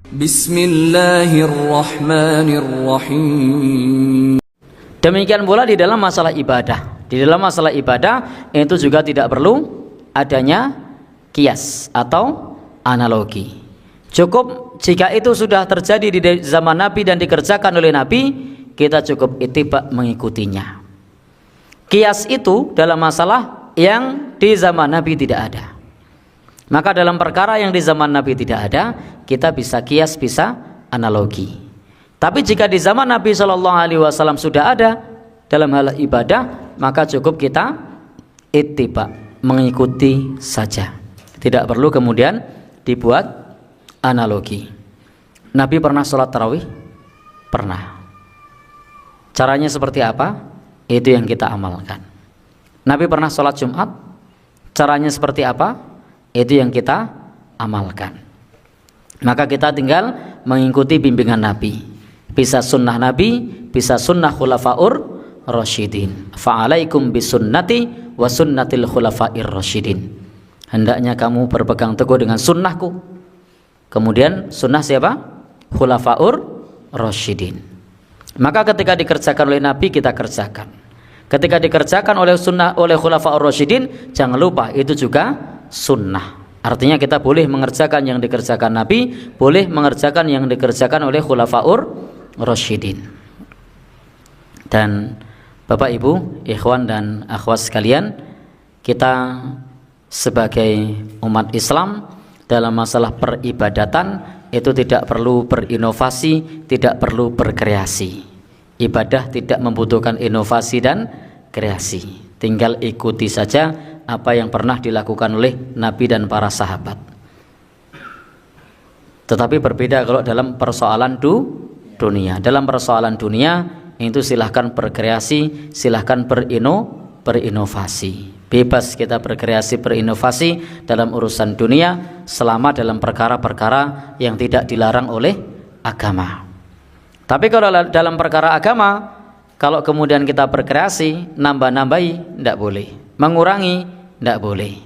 Bismillahirrahmanirrahim. Demikian pula di dalam masalah ibadah. Di dalam masalah ibadah itu juga tidak perlu adanya kias atau analogi. Cukup jika itu sudah terjadi di zaman Nabi dan dikerjakan oleh Nabi, kita cukup ittiba mengikutinya. Kias itu dalam masalah yang di zaman Nabi tidak ada. Maka dalam perkara yang di zaman Nabi tidak ada, kita bisa kias, bisa analogi. Tapi jika di zaman Nabi SAW sudah ada dalam hal ibadah, maka cukup kita ittiba, mengikuti saja. Tidak perlu kemudian dibuat analogi. Nabi pernah sholat tarawih? Pernah. Caranya seperti apa? Itu yang kita amalkan. Nabi pernah sholat Jumat? Caranya seperti apa? Itu yang kita amalkan. Maka kita tinggal mengikuti bimbingan Nabi. Bisa sunnah Nabi, bisa sunnah khulafaur rasyidin. Fa'alaikum bisunnati wa sunnatil khulafair rasyidin. Hendaknya kamu berpegang teguh dengan sunnahku. Kemudian sunnah siapa? Khulafaur rasyidin. Maka ketika dikerjakan oleh Nabi, kita kerjakan. Ketika dikerjakan oleh sunnah oleh khulafaur rasyidin, jangan lupa itu juga sunnah. Artinya kita boleh mengerjakan yang dikerjakan Nabi, boleh mengerjakan yang dikerjakan oleh khulafaur rasyidin. Dan Bapak Ibu, ikhwan dan akhwat sekalian, kita sebagai umat Islam dalam masalah peribadatan itu tidak perlu berinovasi, tidak perlu berkreasi. Ibadah tidak membutuhkan inovasi dan kreasi. Tinggal ikuti saja apa yang pernah dilakukan oleh Nabi dan para sahabat. Tetapi berbeda kalau dalam persoalan dunia. Dalam persoalan dunia itu silahkan berkreasi, silahkan berinovasi. Bebas kita berkreasi, berinovasi dalam urusan dunia selama dalam perkara-perkara yang tidak dilarang oleh agama. Tapi kalau dalam perkara agama, kalau kemudian kita berkreasi, nambah-nambahi, tidak boleh. Mengurangi, tidak boleh.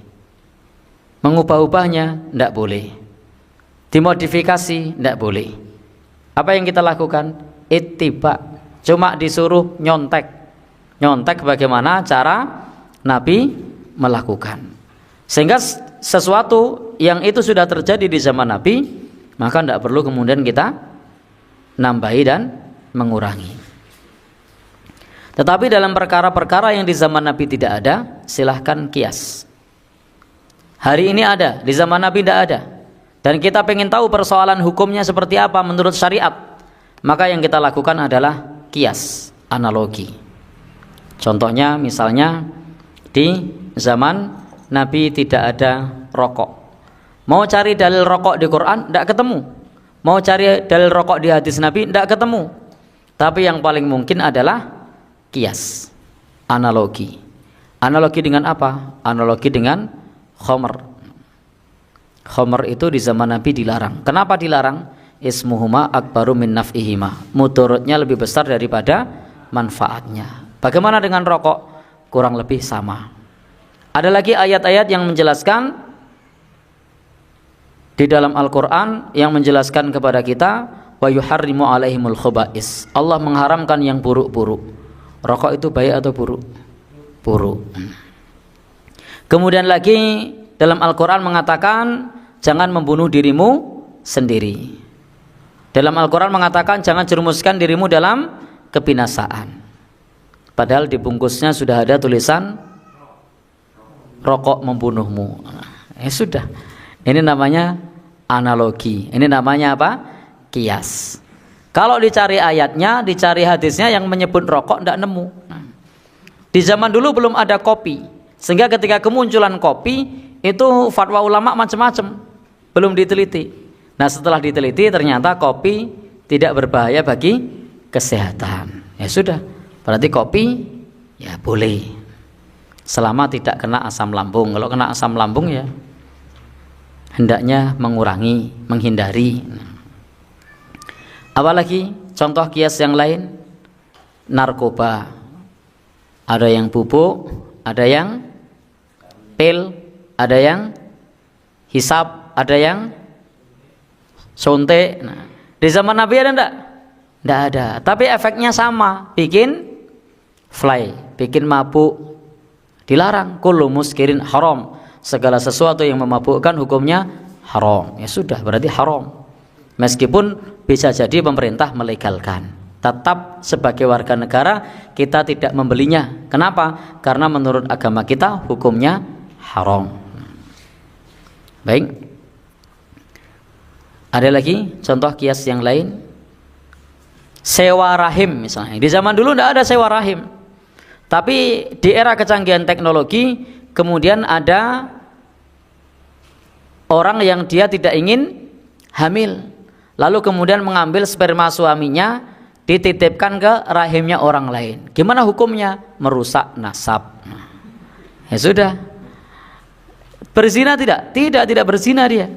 Mengubah-ubahnya, tidak boleh. Dimodifikasi, tidak boleh. Apa yang kita lakukan? Ittiba. Cuma disuruh nyontek. Nyontek bagaimana cara Nabi melakukan. Sehingga sesuatu yang itu sudah terjadi di zaman Nabi, maka tidak perlu kemudian kita nambahi dan mengurangi. Tetapi dalam perkara-perkara yang di zaman Nabi tidak ada, silahkan kias. Hari ini ada, di zaman Nabi tidak ada. Dan kita pengen tahu persoalan hukumnya seperti apa menurut syariat, maka yang kita lakukan adalah kias, analogi. Contohnya misalnya di zaman Nabi tidak ada rokok. Mau cari dalil rokok di Quran, tidak ketemu. Mau cari dalil rokok di hadis Nabi, tidak ketemu. Tapi yang paling mungkin adalah kias, analogi. Analogi dengan apa? Analogi dengan khomer. Khomer itu di zaman Nabi dilarang. Kenapa dilarang? Ismuhuma akbaru min naf'ihima. Mudaratnya lebih besar daripada manfaatnya. Bagaimana dengan rokok? Kurang lebih sama. Ada lagi ayat-ayat yang menjelaskan di dalam Al-Quran yang menjelaskan kepada kita wa yuharrimu alaihimul khoba'is. Allah mengharamkan yang buruk-buruk. Rokok itu baik atau buruk? Buruk. Kemudian lagi dalam Al-Quran mengatakan jangan membunuh dirimu sendiri. Dalam Al-Quran mengatakan jangan jerumuskan dirimu dalam kebinasaan. Padahal di bungkusnya sudah ada tulisan rokok membunuhmu. Sudah. Ini namanya analogi. Ini namanya apa? Kias. Kalau dicari ayatnya, dicari hadisnya yang menyebut rokok tidak nemu. Di zaman dulu belum ada kopi, sehingga ketika kemunculan kopi itu fatwa ulama macam-macam, belum diteliti. Nah setelah diteliti ternyata kopi tidak berbahaya bagi kesehatan. Ya sudah, berarti kopi ya boleh, selama tidak kena asam lambung. Kalau kena asam lambung ya hendaknya mengurangi, menghindari. Apalagi contoh kias yang lain, narkoba. Ada yang bubuk, ada yang pil, ada yang hisap, ada yang suntik. Nah, di zaman Nabi ada enggak? Enggak ada. Tapi efeknya sama, bikin fly, bikin mabuk. Dilarang. Kullu muskirin haram. Segala sesuatu yang memabukkan hukumnya haram. Ya sudah, berarti haram. Meskipun bisa jadi pemerintah melegalkan, tetap sebagai warga negara kita tidak membelinya. Kenapa? Karena menurut agama kita hukumnya haram. Baik. Ada lagi contoh kias yang lain? Sewa rahim misalnya. Di zaman dulu tidak ada sewa rahim. Tapi di era kecanggihan teknologi kemudian ada orang yang dia tidak ingin hamil, lalu kemudian mengambil sperma suaminya dititipkan ke rahimnya orang lain. Gimana hukumnya? Merusak nasab. Ya sudah. Berzina tidak? Tidak berzina dia.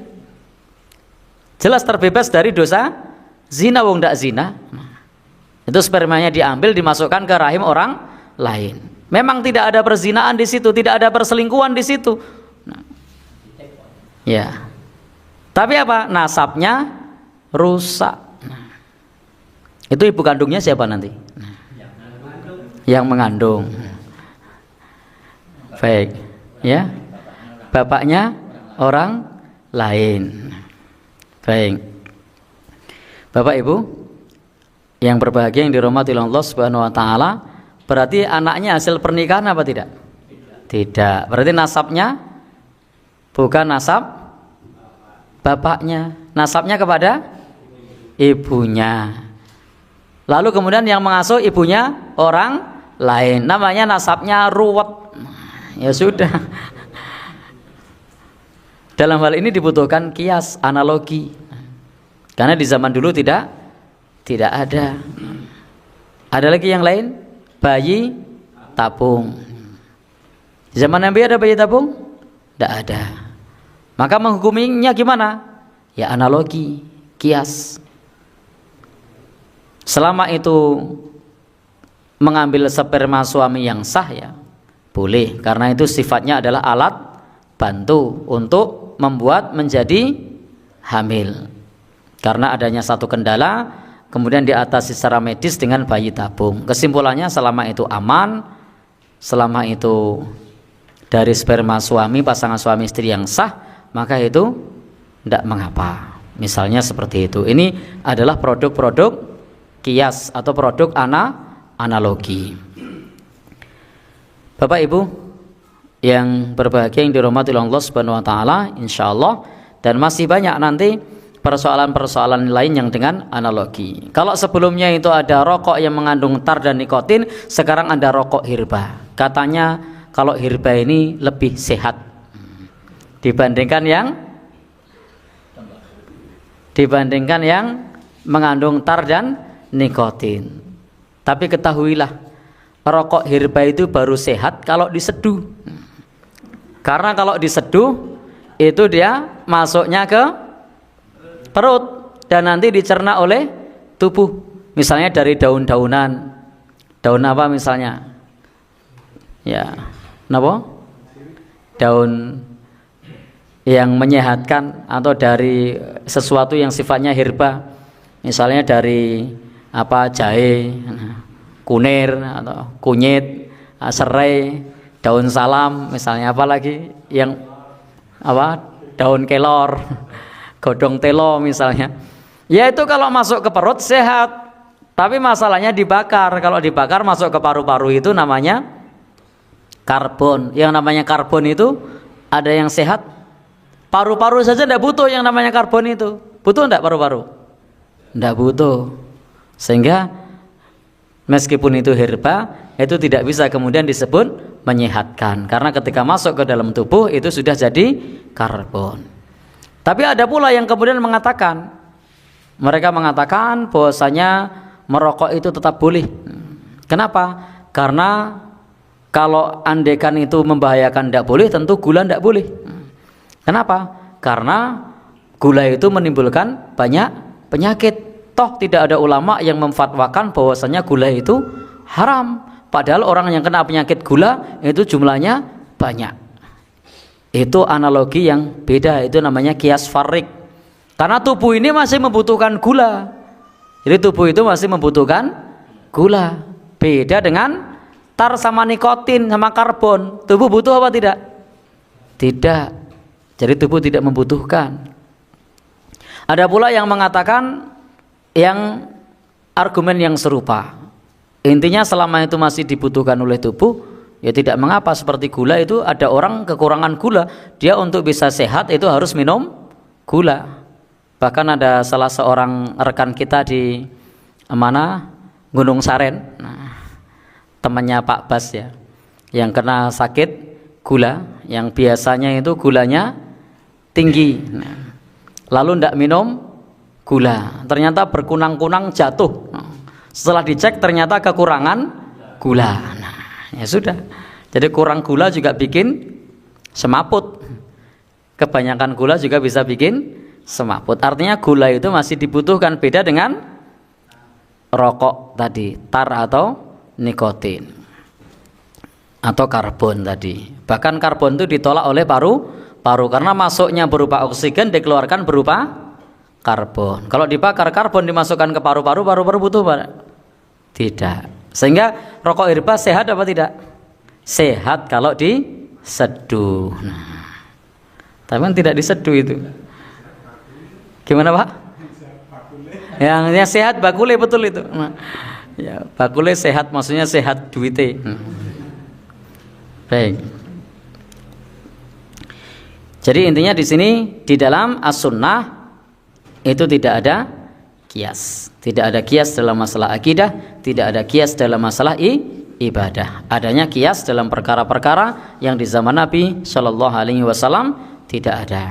Jelas terbebas dari dosa zina, wong ndak zina. Itu spermanya diambil dimasukkan ke rahim orang lain. Memang tidak ada perzinaan di situ, tidak ada perselingkuhan di situ. Nah, ya. Tapi apa? Nasabnya rusak. Nah, itu ibu kandungnya siapa nanti? Nah, yang mengandung. Baik, ya. Bapaknya orang lain. Baik. Bapak Ibu yang berbahagia yang dirahmati Allah Subhanahu wa taala, berarti anaknya hasil pernikahan apa tidak? Tidak. Berarti nasabnya bukan nasab bapaknya, nasabnya kepada ibunya. Lalu kemudian yang mengasuh ibunya orang lain, namanya nasabnya ruwet. Ya sudah. Dalam hal ini dibutuhkan kias, analogi. Karena di zaman dulu tidak ada. Ada lagi yang lain? Bayi tabung. Di zaman Nabi ada bayi tabung? Tidak ada. Maka menghukuminya gimana? Ya analogi, kias. Selama itu mengambil sperma suami yang sah ya boleh, karena itu sifatnya adalah alat bantu untuk membuat menjadi hamil. Karena adanya satu kendala, kemudian diatasi secara medis dengan bayi tabung. Kesimpulannya selama itu aman, selama itu dari sperma suami, pasangan suami istri yang sah, maka itu tidak mengapa. Misalnya seperti itu. Ini adalah produk-produk kias atau produk analogi. Bapak Ibu yang berbahagia yang dirahmati Allah Subhanahu wa taala, insyaallah dan masih banyak nanti persoalan-persoalan lain yang dengan analogi. Kalau sebelumnya itu ada rokok yang mengandung tar dan nikotin, sekarang ada rokok hirba. Katanya kalau hirba ini lebih sehat dibandingkan yang mengandung tar dan nikotin. Tapi ketahuilah, rokok hirba itu baru sehat kalau diseduh. Karena kalau diseduh itu dia masuknya ke perut dan nanti dicerna oleh tubuh. Misalnya dari daun-daunan. Daun apa misalnya? Ya, kenapa? Daun yang menyehatkan atau dari sesuatu yang sifatnya herba. Misalnya dari apa? Jahe, kunir atau kunyit, serai, daun salam, misalnya apa lagi yang apa? Daun kelor, godong telo misalnya. Ya itu kalau masuk ke perut sehat. Tapi masalahnya dibakar. Kalau dibakar masuk ke paru-paru itu namanya karbon. Yang namanya karbon itu ada yang sehat. Paru-paru saja tidak butuh yang namanya karbon itu. Butuh tidak paru-paru? Tidak butuh. Sehingga meskipun itu herba, itu tidak bisa kemudian disebut menyehatkan. Karena ketika masuk ke dalam tubuh itu sudah jadi karbon. Tapi ada pula yang kemudian mengatakan, mereka mengatakan bahwasanya merokok itu tetap boleh. Kenapa? Karena kalau andekan itu membahayakan tidak boleh, tentu gula tidak boleh. Kenapa? Karena gula itu menimbulkan banyak penyakit. Toh tidak ada ulama yang memfatwakan bahwasanya gula itu haram. Padahal orang yang kena penyakit gula itu jumlahnya banyak. Itu analogi yang beda, itu namanya kias farik. Karena tubuh ini masih membutuhkan gula. Jadi tubuh itu masih membutuhkan gula. Beda dengan tar sama nikotin sama karbon. Tubuh butuh apa tidak? Tidak. Jadi tubuh tidak membutuhkan. Ada pula yang mengatakan yang argumen yang serupa. Intinya selama itu masih dibutuhkan oleh tubuh, ya tidak mengapa. Seperti gula itu, ada orang kekurangan gula, dia untuk bisa sehat itu harus minum gula. Bahkan ada salah seorang rekan kita di mana Gunung Saren, temannya Pak Bas ya, yang kena sakit gula, yang biasanya itu gulanya tinggi, lalu tidak minum gula, ternyata berkunang-kunang jatuh. Setelah dicek ternyata kekurangan gula. Ya sudah, jadi kurang gula juga bikin semaput. Kebanyakan gula juga bisa bikin semaput. Artinya gula itu masih dibutuhkan, beda dengan rokok tadi, tar atau nikotin atau karbon tadi. Bahkan karbon itu ditolak oleh paru-paru karena masuknya berupa oksigen, dikeluarkan berupa karbon. Kalau dibakar karbon dimasukkan ke paru-paru, paru-paru butuh apa? Tidak. Sehingga rokok herba sehat apa tidak? Sehat kalau diseduh. Tapi kan tidak diseduh itu. Gimana Pak? Yang sehat bakule, betul itu. Ya, bakule sehat maksudnya sehat duite. Baik. Jadi intinya di sini di dalam as-sunnah itu tidak ada kias. Tidak ada kias dalam masalah akidah, tidak ada kias dalam masalah ibadah. Adanya kias dalam perkara-perkara yang di zaman Nabi Shallallahu alaihi wasallam tidak ada.